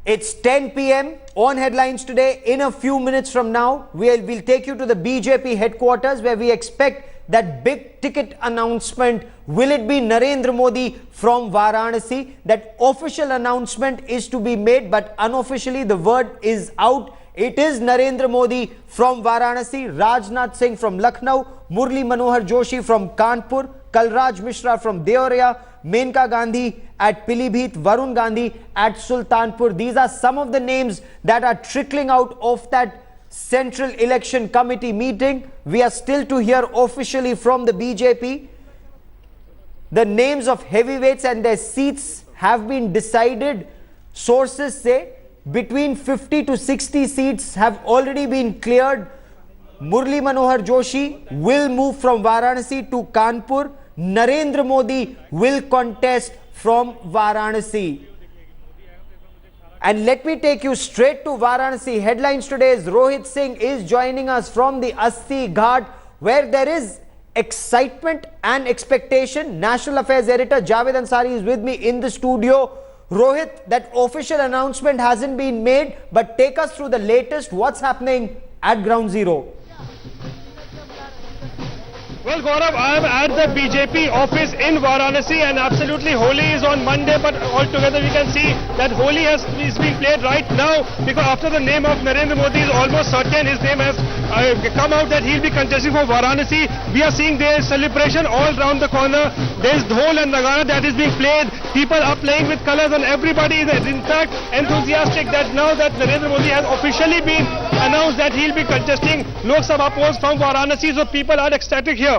It's 10 p.m. on Headlines today. In a few minutes from now, we'll take you to the BJP headquarters where we expect that big ticket announcement. Will it be Narendra Modi from Varanasi? That official announcement is to be made, but unofficially the word is out. It is Narendra Modi from Varanasi, Rajnath Singh from Lucknow, Murli Manohar Joshi from Kanpur, Kalraj Mishra from Deoria, Maneka Gandhi at Pilhibit, Varun Gandhi at Sultanpur. These are some of the names that are trickling out of that Central Election Committee meeting. We are still to hear officially from the BJP. The names of heavyweights and their seats have been decided. Sources say between 50 to 60 seats have already been cleared. Murli Manohar Joshi will move from Varanasi to Kanpur. Narendra Modi will contest from Varanasi. And let me take you straight to Varanasi. Headlines today's Rohit Singh is joining us from the Asti Ghat, where there is excitement and expectation. National Affairs Editor Javed Ansari is with me in the studio. Rohit, that official announcement hasn't been made, but take us through the latest. What's happening at Ground Zero? Well, Gaurav, I am at the BJP office in Varanasi, and absolutely Holi is on Monday, but altogether we can see that Holi is being played right now, because after the name of Narendra Modi is almost certain, his name has come out that he'll be contesting for Varanasi. We are seeing there is celebration all around the corner. There is dhol and nagara that is being played. People are playing with colors, and everybody is in fact enthusiastic that now that Narendra Modi has officially been announced that he'll be contesting Lok Sabha post from Varanasi, so people are ecstatic here.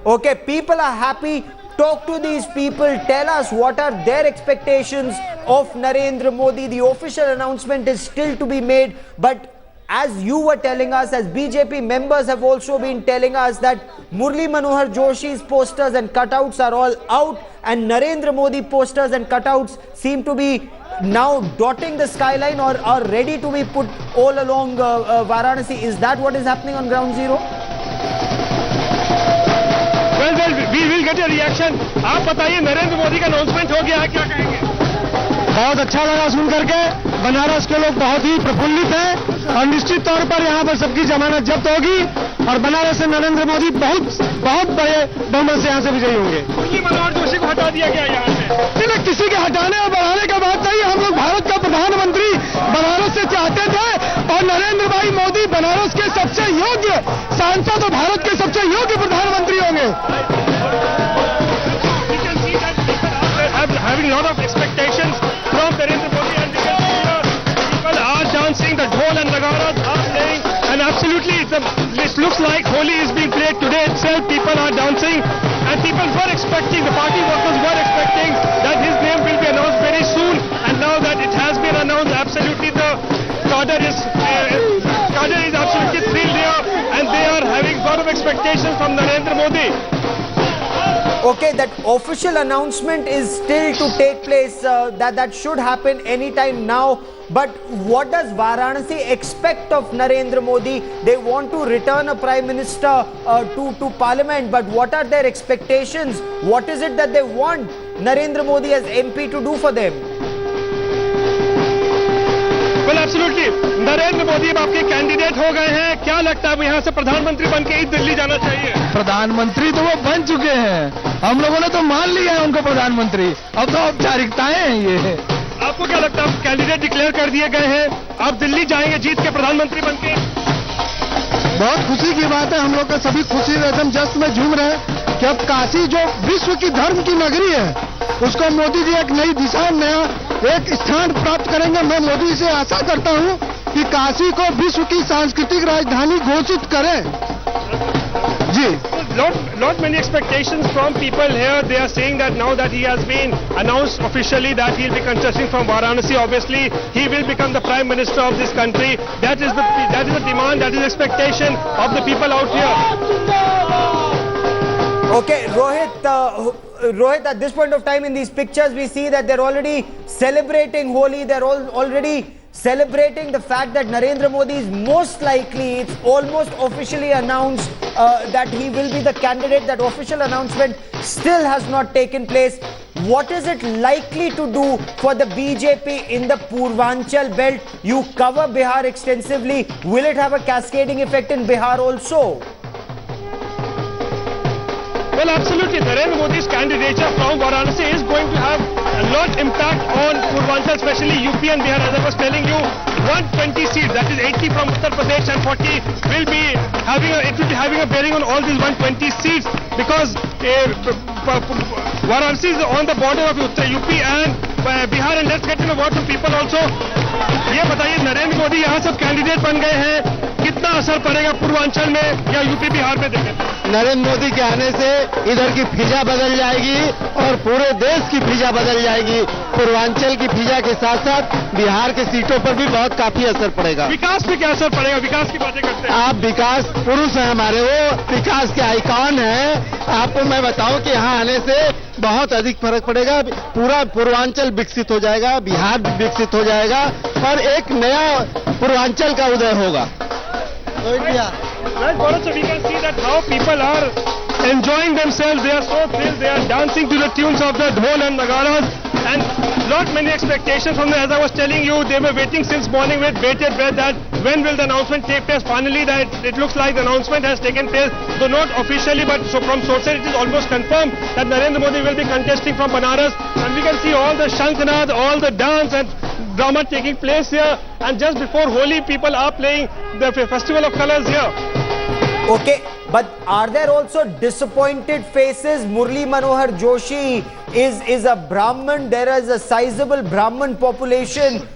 Okay, people are happy. Talk to these people. Tell us what are their expectations of Narendra Modi. The official announcement is still to be made, but as you were telling us, as BJP members have also been telling us, that Murli Manohar Joshi's posters and cutouts are all out, and Narendra Modi posters and cutouts seem to be now dotting the skyline or are ready to be put all along Varanasi. Is that what is happening on Ground Zero? Well, we will get a reaction. आप बताइए, नरेंद्र मोदी का announcement हो गया है, क्या कहेंगे? बहुत अच्छा लगा सुन करके। बनारस के लोग बहुत ही प्रफुल्लित हैं और निश्चित तौर पर यहाँ पर सबकी जमानत जब्त होगी और बनारस से नरेंद्र मोदी बहुत बड़े बहुमत से यहाँ से विजयी होंगे। मुरली मनोहर जोशी को हटा दिया गया यहाँ से। नहीं, किसी के हटाने और बढ़ाने का बात नहीं। हम लोग भारत का प्रधानमंत्री बनारस से चाहते थे और नरेंद्र भाई मोदी बनारस के सबसे योग्य सांसद और भारत के सबसे योग्य प्रधानमंत्री होंगे। Having a lot of expectations from Narendra Modi, and people are dancing, the dhol and nagaras are playing, and absolutely it looks like Holi is being played today itself. People are dancing, and people were expecting, the party workers were expecting that his name will be announced very soon, and now that it has been announced, absolutely the cadre is absolutely thrilled here, and they are having a lot of expectations from Narendra Modi. Okay, that official announcement is still to take place. That should happen anytime now. But what does Varanasi expect of Narendra Modi? They want to return a Prime Minister to Parliament. But what are their expectations? What is it that they want Narendra Modi as MP to do for them? Well, absolutely. Narendra Modi अब आपके candidate हो गए हैं। क्या लगता है यहाँ से प्रधानमंत्री बनके ही दिल्ली जाना चाहिए? प्रधानमंत्री तो वो बन चुके हैं, हम लोगों ने तो मान लिया है उनको प्रधानमंत्री। अब तो औपचारिकताएं हैं ये। आपको क्या लगता है, कैंडिडेट डिक्लेयर कर दिए गए हैं, आप दिल्ली जाएंगे जीत के प्रधानमंत्री बनके? बहुत खुशी की बात है, हम लोग का सभी खुशी एकदम जश्न में झूम रहे हैं कि अब काशी जो विश्व की धर्म की नगरी है, उसको मोदी जी एक नई दिशा, नया एक स्थान प्राप्त करेंगे। मैं मोदी से आशा करता हूं कि काशी को विश्व की सांस्कृतिक राजधानी घोषित करें। जी, lot many expectations from people here. They are saying that now that he has been announced officially that he'll be contesting from Varanasi, obviously he will become the Prime Minister of this country. That is the demand, that is the expectation of the people out here. Okay, Rohit, at this point of time in these pictures, we see that they're already celebrating Holi. They're already celebrating the fact that Narendra Modi is most likely, it's almost officially announced, that he will be the candidate. That official announcement still has not taken place. What is it likely to do for the BJP in the Purvanchal belt? You cover Bihar extensively. Will it have a cascading effect in Bihar also? Well, absolutely. Narendra Modi's candidature from Varanasi is going to have a lot impact on Purvanchal, especially UP and Bihar. As I was telling you, 120 seats, that is 80 from Uttar Pradesh and 40 will be having a bearing on all these 120 seats, because Varanasi is on the border of UP and Bihar. And let's get to know what the people also. ये बताइए, नरेंद्र मोदी यहाँ सब candidate बन गए हैं, कितना असर पड़ेगा पूर्वांचल में या यूपी बिहार में? देखें, नरेंद्र मोदी के आने से इधर की फिजा बदल जाएगी और पूरे देश की फिजा बदल जाएगी। पूर्वांचल की फिजा के साथ साथ बिहार के सीटों पर भी बहुत काफी असर पड़ेगा। विकास पे क्या असर पड़ेगा? विकास की बातें करते हैं आप। विकास पुरुष हैं हमारे, वो विकास के आइकॉन हैं। आपको मैं बताऊं कि यहाँ आने से बहुत अधिक फर्क पड़ेगा। पूरा पूर्वांचल विकसित हो जाएगा, बिहार भी विकसित हो जाएगा और एक नया पूर्वांचल का उदय होगा। Right, Gaurav, so we can see that how people are enjoying themselves. They are so thrilled. They are dancing to the tunes of the dhol and nagaras, and lot many expectations from them. As I was telling you, they were waiting since morning with bated breath that when will the announcement take place. Finally, that it looks like the announcement has taken place, though not officially, but so from sources it is almost confirmed that Narendra Modi will be contesting from Banaras, and we can see all the Shankhnad, all the dance and drama taking place here. And just before Holi, people are playing the festival of colors here. Okay, but are there also disappointed faces? Murli Manohar Joshi is a Brahmin. There is a sizable Brahmin population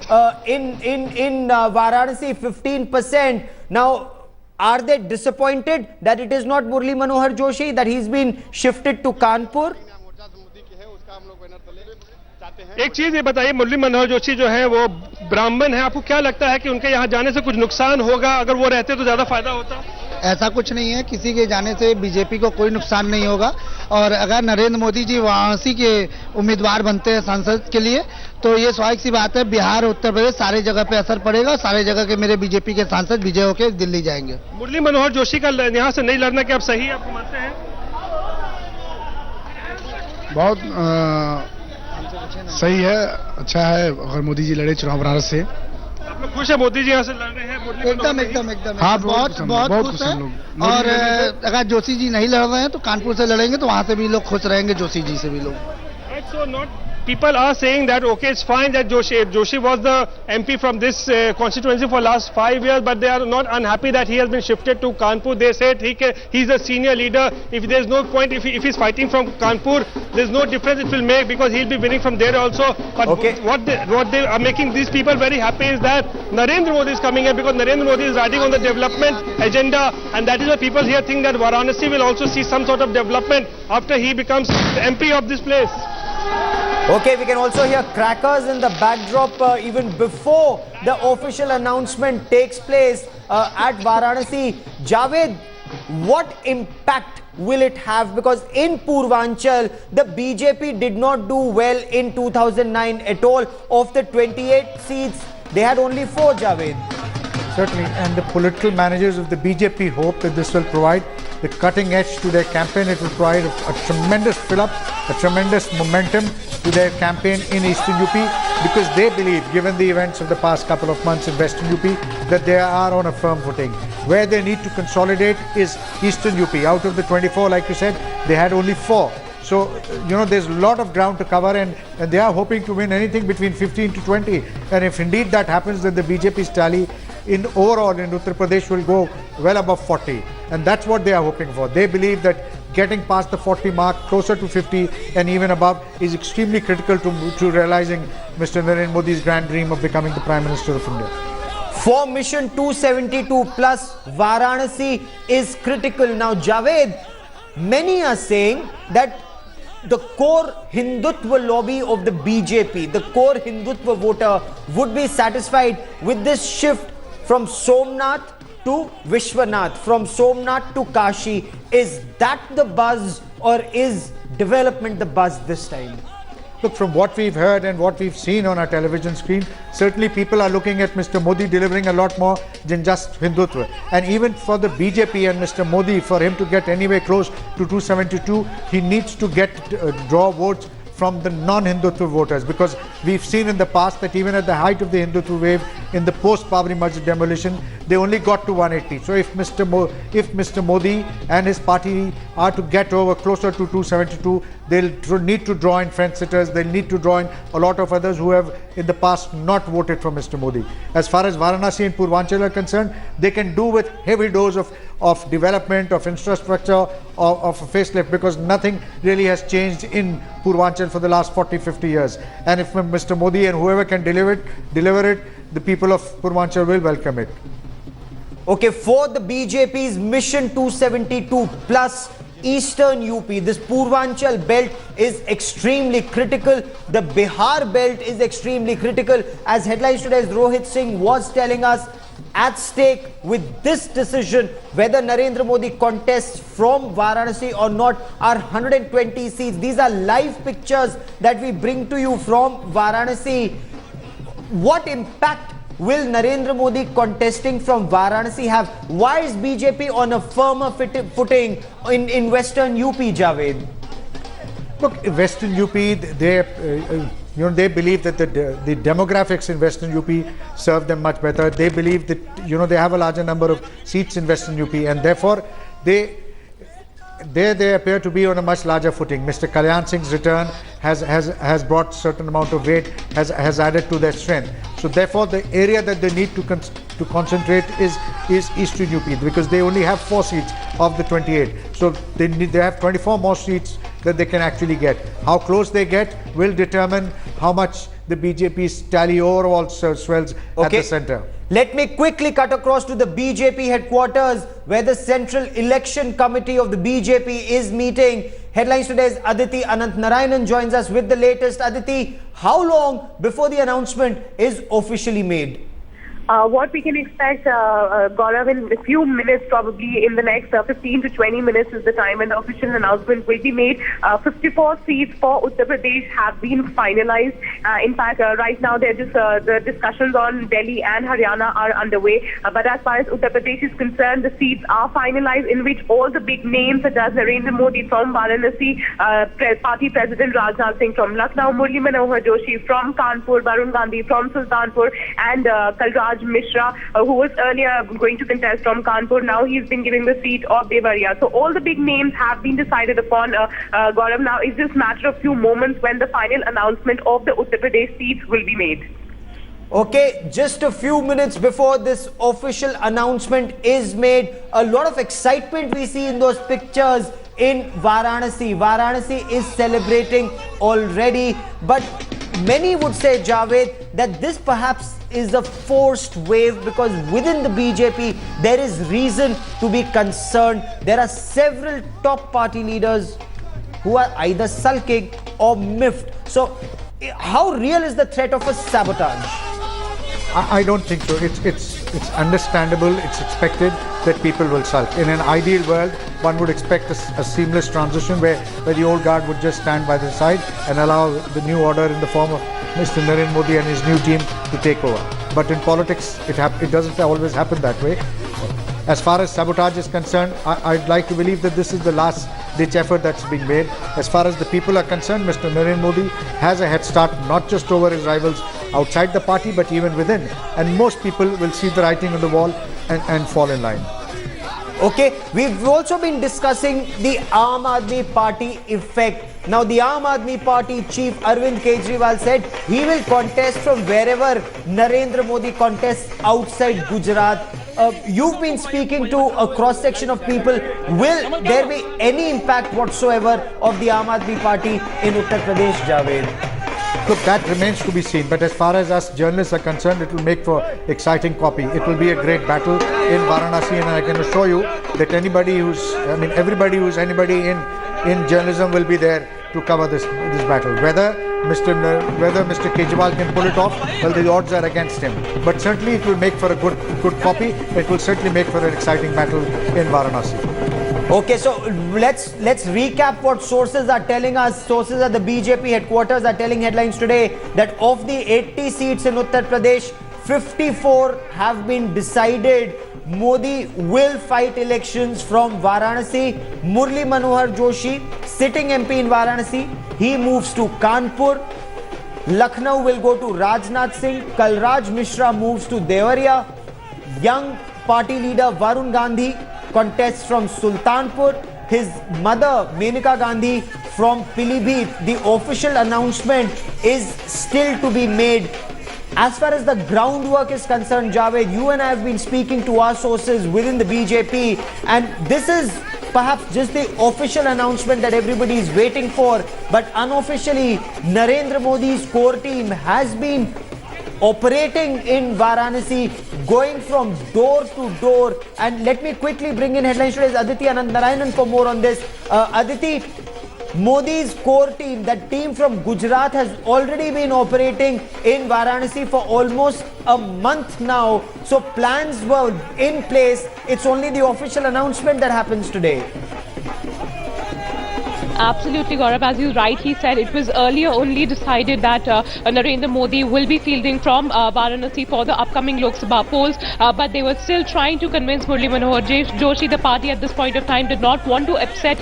in Varanasi, 15%. Now, are they disappointed that it is not Murli Manohar Joshi, that he's been shifted to Kanpur? एक चीज ये बताइए, मुरली मनोहर जोशी जो है वो ब्राह्मण है, आपको क्या लगता है कि उनके यहाँ जाने से कुछ नुकसान होगा? अगर वो रहते तो ज्यादा फायदा होता? ऐसा कुछ नहीं है, किसी के जाने से बीजेपी को कोई नुकसान नहीं होगा। और अगर नरेंद्र मोदी जी वाराणसी के उम्मीदवार बनते हैं सांसद के लिए, तो ये स्वाभाविक सी बात है, बिहार उत्तर प्रदेश सारे जगह पे असर पड़ेगा। सारे जगह के मेरे बीजेपी के सांसद विजय होकर दिल्ली जाएंगे। मुरली मनोहर जोशी का यहाँ से नहीं लड़ना क्या अब सही है, आपको मानते हैं? बहुत सही है, अच्छा है अगर मोदी जी लड़े चुनाव बनारस से। आप लोग खुश है मोदी जी यहाँ से लड़ रहे हैं? एकदम हाँ, बहुत खुश हैं। और अगर जोशी जी नहीं लड़ रहे हैं तो कानपुर से लड़ेंगे, तो वहाँ से भी लोग खुश रहेंगे, जोशी जी से भी लोग। So not people are saying that okay, it's fine that Joshi was the MP from this constituency for last 5 years, but they are not unhappy that he has been shifted to Kanpur. They said he's a senior leader. If there's no point, if he's fighting from Kanpur, there's no difference it will make, because he'll be winning from there also. But okay, what they are making these people very happy is that Narendra Modi is coming here, because Narendra Modi is riding on the development agenda, and that is why people here think that Varanasi will also see some sort of development after he becomes the MP of this place. Okay, we can also hear crackers in the backdrop even before the official announcement takes place at Varanasi. Javed, what impact will it have? Because in Purvanchal, the BJP did not do well in 2009 at all. Of the 28 seats, they had only 4, Javed. Certainly, and the political managers of the BJP hope that this will provide the cutting edge to their campaign. It will provide a tremendous fill-up, a tremendous momentum to their campaign in Eastern UP, because they believe, given the events of the past couple of months in Western UP, that they are on a firm footing. Where they need to consolidate is Eastern UP. Out of the 24, like you said, they had only 4. So, there's a lot of ground to cover, and they are hoping to win anything between 15 to 20. And if indeed that happens, then the BJP's tally overall in Uttar Pradesh will go well above 40. And that's what they are hoping for. They believe that getting past the 40 mark, closer to 50 and even above, is extremely critical to realizing Mr. Narendra Modi's grand dream of becoming the Prime Minister of India. For Mission 272 plus, Varanasi is critical. Now, Javed, many are saying that the core Hindutva lobby of the BJP, the core Hindutva voter, would be satisfied with this shift from Somnath to Vishwanath, from Somnath to Kashi. Is that the buzz, or is development the buzz this time? Look, from what we've heard and what we've seen on our television screen, certainly people are looking at Mr. Modi delivering a lot more than just Hindutva. And even for the BJP and Mr. Modi, for him to get anywhere close to 272, he needs to draw votes from the non-Hindutva voters, because we've seen in the past that even at the height of the Hindutva wave in the post-Babri Masjid demolition, they only got to 180. So if Mr. Modi and his party are to get over closer to 272, they'll need to draw in fence-sitters, they'll need to draw in a lot of others who have in the past not voted for Mr. Modi. As far as Varanasi and Purvanchal are concerned, they can do with heavy dose of development, of infrastructure, of a facelift, because nothing really has changed in Purvanchal for the last 40-50 years. And if Mr. Modi and whoever can deliver it, the people of Purvanchal will welcome it. Okay, for the BJP's Mission 272 plus Eastern UP, this Purvanchal belt is extremely critical. The Bihar belt is extremely critical. As headlines today, as Rohit Singh was telling us, at stake with this decision, whether Narendra Modi contests from Varanasi or not, are 120 seats. These are live pictures that we bring to you from Varanasi. What impact will Narendra Modi contesting from Varanasi have? Why is BJP on a firmer footing in Western UP, Javed? Look, Western UP, they believe that the demographics in Western UP serve them much better. They believe that they have a larger number of seats in Western UP, and therefore they appear to be on a much larger footing. Mr. Kalyan Singh's return has brought certain amount of weight, has added to their strength. So therefore, the area that they need to concentrate is Eastern UP, because they only have 4 seats of the 28. So they have 24 more seats that they can actually get. How close they get will determine how much the BJP's tally overall swells at the centre. Let me quickly cut across to the BJP headquarters, where the Central Election Committee of the BJP is meeting. Headlines today's Aditi Anant Narayanan joins us with the latest. Aditi, how long before the announcement is officially made? What we can expect, Gaurav, in a few minutes, probably in the next 15 to 20 minutes is the time when the official announcement will be made. 54 seats for Uttar Pradesh have been finalized. In fact, right now the discussions on Delhi and Haryana are underway. But as far as Uttar Pradesh is concerned, the seats are finalized, in which all the big names such as Narendra Modi from Varanasi, Party President Rajnath Singh from Lucknow, Murli Manohar Joshi from Kanpur, Varun Gandhi from Sultanpur, and Kalraj Mishra, who was earlier going to contest from Kanpur. Now he's been given the seat of Devariya. So all the big names have been decided upon. Gaurav, now it's just a matter of few moments when the final announcement of the Uttar Pradesh seats will be made. Okay, just a few minutes before this official announcement is made, a lot of excitement we see in those pictures in Varanasi. Varanasi is celebrating already, but many would say, Javed, that this perhaps is a forced wave, because within the BJP there is reason to be concerned. There are several top party leaders who are either sulking or miffed. So how real is the threat of a sabotage? I don't think so. It's understandable, it's expected that people will sulk. In an ideal world, one would expect a seamless transition where the old guard would just stand by the side and allow the new order in the form of Mr. Narendra Modi and his new team to take over. But in politics, it doesn't always happen that way. As far as sabotage is concerned, I'd like to believe that this is the last-ditch effort that's being made. As far as the people are concerned, Mr. Narendra Modi has a head start, not just over his rivals outside the party, but even within. And most people will see the writing on the wall and fall in line. Okay, we've also been discussing the Aam Aadmi Party effect. Now, the Aam Aadmi Party chief Arvind Kejriwal said he will contest from wherever Narendra Modi contests outside Gujarat. You've been speaking to a cross-section of people. Will there be any impact whatsoever of the Aam Aadmi Party in Uttar Pradesh, Javed? Look, that remains to be seen. But as far as us journalists are concerned, it will make for exciting copy. It will be a great battle in Varanasi, and I can assure you that everybody who's anybody in journalism will be there to cover this battle. Whether Mr. Kejriwal can pull it off, well, the odds are against him. But certainly it will make for a good copy. It will certainly make for an exciting battle in Varanasi. Okay, so let's recap what sources are telling us. Sources at the BJP headquarters are telling headlines today that of the 80 seats in Uttar Pradesh, 54 have been decided. Modi will fight elections from Varanasi. Murli Manohar Joshi, sitting MP in Varanasi, he moves to Kanpur. Lucknow will go to Rajnath Singh. Kalraj Mishra moves to Devariya. Young party leader Varun Gandhi contests from Sultanpur. His mother Maneka Gandhi from Pilhibit. The official announcement is still to be made. As far as the groundwork is concerned, Javed, you and I have been speaking to our sources within the BJP, and this is perhaps just the official announcement that everybody is waiting for. But unofficially, Narendra Modi's core team has been operating in Varanasi, going from door to door. And let me quickly bring in headlines today's Aditi Anandarayanan for more on this. Aditi, Modi's core team, that team from Gujarat, has already been operating in Varanasi for almost a month now. So plans were in place. It's only the official announcement that happens today. Absolutely, Gaurav. As you rightly said, it was earlier only decided that Narendra Modi will be fielding from Varanasi for the upcoming Lok Sabha polls. But they were still trying to convince Murli Manohar Joshi. The party at this point of time did not want to upset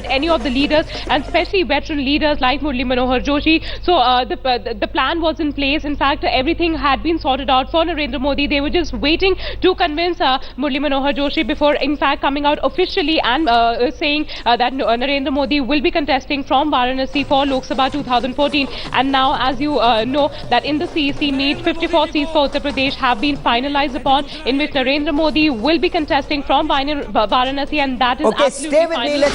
any of the leaders, and especially veteran leaders like Murli Manohar Joshi. So the plan was in place. In fact, everything had been sorted out for Narendra Modi. They were just waiting to convince Murli Manohar Joshi before, in fact, coming out officially and saying that Narendra Modi will be contesting from Varanasi for Lok Sabha 2014. And now, as you know, that in the CEC meet, 54 seats for Uttar Pradesh have been finalized upon, in which Narendra Modi will be contesting from Varanasi, and that is okay, absolutely stay with final. me.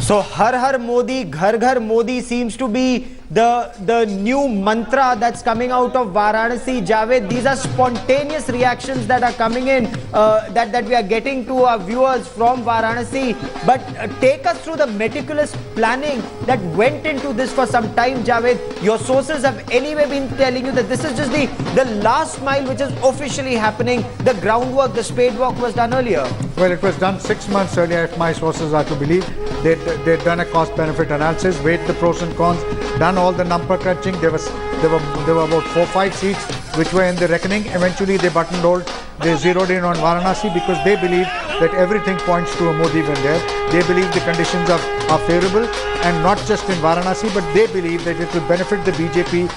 So Har Har Modi, Ghar Ghar Modi seems to be the new mantra that's coming out of Varanasi. Javed, these are spontaneous reactions that are coming in, that we are getting to our viewers from Varanasi. But take us through the meticulous planning that went into this for some time, Javed. Your sources have anyway been telling you that this is just the last mile which is officially happening. The groundwork, the spade work was done earlier. Well, it was done 6 months earlier, if my sources are to believe. They'd done a cost-benefit analysis, weighed the pros and cons, done all the number crunching. There were about 4-5 seats which were in the reckoning. Eventually, they buttonholed. They zeroed in on Varanasi because they believe that everything points to a Modi win there. They believe the conditions are favourable, and not just in Varanasi, but they believe that it will benefit the BJP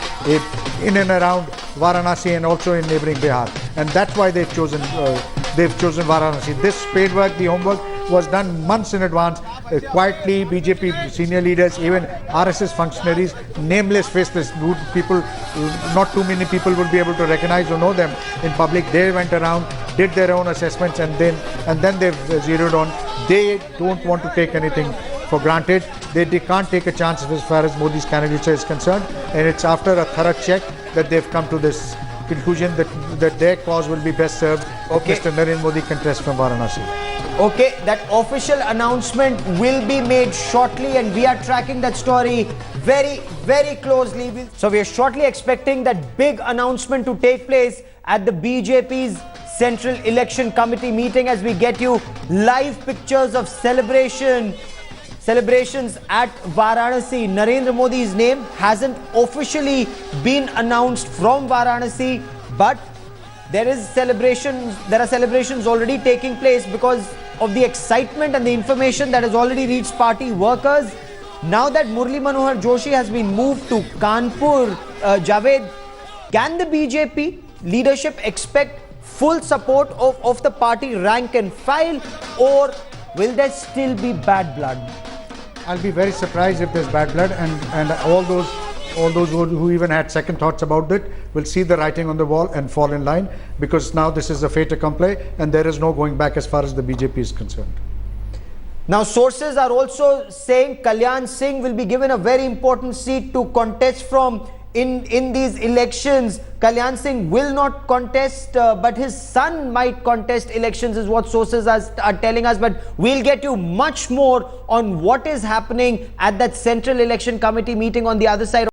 in and around Varanasi and also in neighbouring Bihar. And that's why they've chosen Varanasi. This spade work, the homework, was done months in advance. Quietly, BJP senior leaders, even RSS functionaries, nameless, faceless people, not too many people would be able to recognize or know them in public. They went around, did their own assessments, and then they've zeroed on. They don't want to take anything for granted. They can't take a chance as far as Modi's candidature is concerned, and it's after a thorough check that they've come to this conclusion that their cause will be best served if Mr. Narendra Modi contests from Varanasi. Okay, that official announcement will be made shortly, and we are tracking that story very, very closely. So we are shortly expecting that big announcement to take place at the BJP's Central Election Committee meeting, as we get you live pictures of celebrations at Varanasi. Narendra Modi's name hasn't officially been announced from Varanasi, but there are celebrations already taking place because of the excitement and the information that has already reached party workers. Now that Murli Manohar Joshi has been moved to Kanpur, Javed, can the BJP leadership expect full support of the party rank and file, or will there still be bad blood? I'll be very surprised if there's bad blood, and all those who even had second thoughts about it will see the writing on the wall and fall in line, because now this is a fait accompli and there is no going back as far as the BJP is concerned. Now, sources are also saying Kalyan Singh will be given a very important seat to contest from in these elections. Kalyan Singh will not contest, but his son might contest elections, is what sources are telling us. But we'll get you much more on what is happening at that Central Election Committee meeting on the other side.